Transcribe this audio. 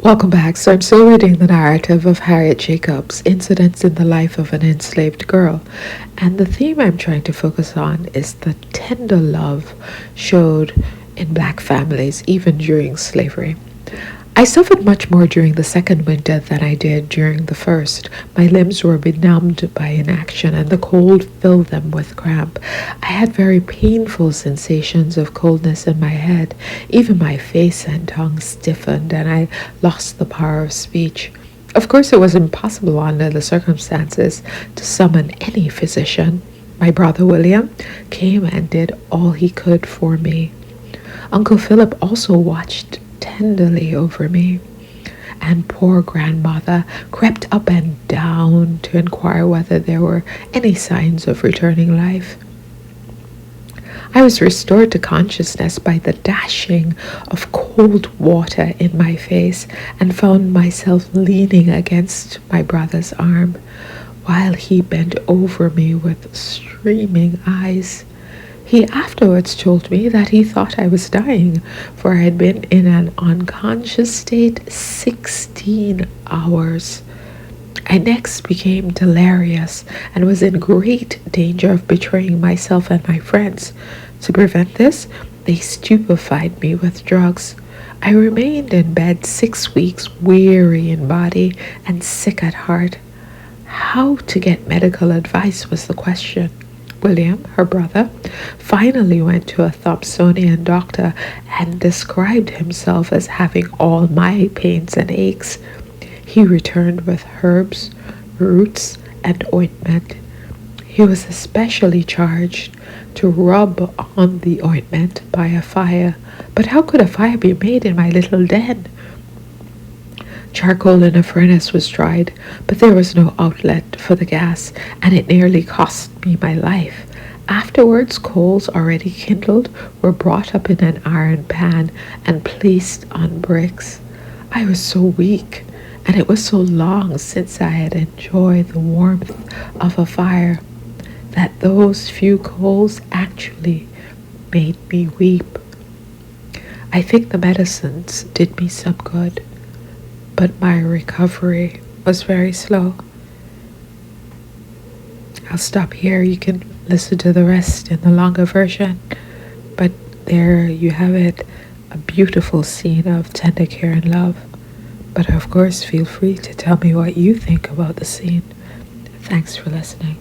Welcome back. So I'm still reading the narrative of Harriet Jacobs, Incidents in the Life of an Enslaved Girl. And the theme I'm trying to focus on is the tender love showed in black families even during slavery. I suffered much more during the second winter than I did during the first. My limbs were benumbed by inaction, and the cold filled them with cramp. I had very painful sensations of coldness in my head. Even my face and tongue stiffened, and I lost the power of speech. Of course, it was impossible under the circumstances to summon any physician. My brother William came and did all he could for me. Uncle Philip also watched tenderly over me, and poor grandmother crept up and down to inquire whether there were any signs of returning life. I was restored to consciousness by the dashing of cold water in my face, and found myself leaning against my brother's arm while he bent over me with streaming eyes. He afterwards told me that he thought I was dying, for I had been in an unconscious state 16 hours. I next became delirious and was in great danger of betraying myself and my friends. To prevent this, they stupefied me with drugs. I remained in bed 6 weeks, weary in body and sick at heart. How to get medical advice was the question. William, her brother, finally went to a Thompsonian doctor and described himself as having all my pains and aches. He returned with herbs, roots, and ointment. He was especially charged to rub on the ointment by a fire. But how could a fire be made in my little den? Charcoal in a furnace was tried, but there was no outlet for the gas, and it nearly cost me my life. Afterwards, coals already kindled were brought up in an iron pan and placed on bricks. I was so weak, and it was so long since I had enjoyed the warmth of a fire, that those few coals actually made me weep. I think the medicines did me some good, but my recovery was very slow. I'll stop here. You can listen to the rest in the longer version. But there you have it, a beautiful scene of tender care and love. But of course, feel free to tell me what you think about the scene. Thanks for listening.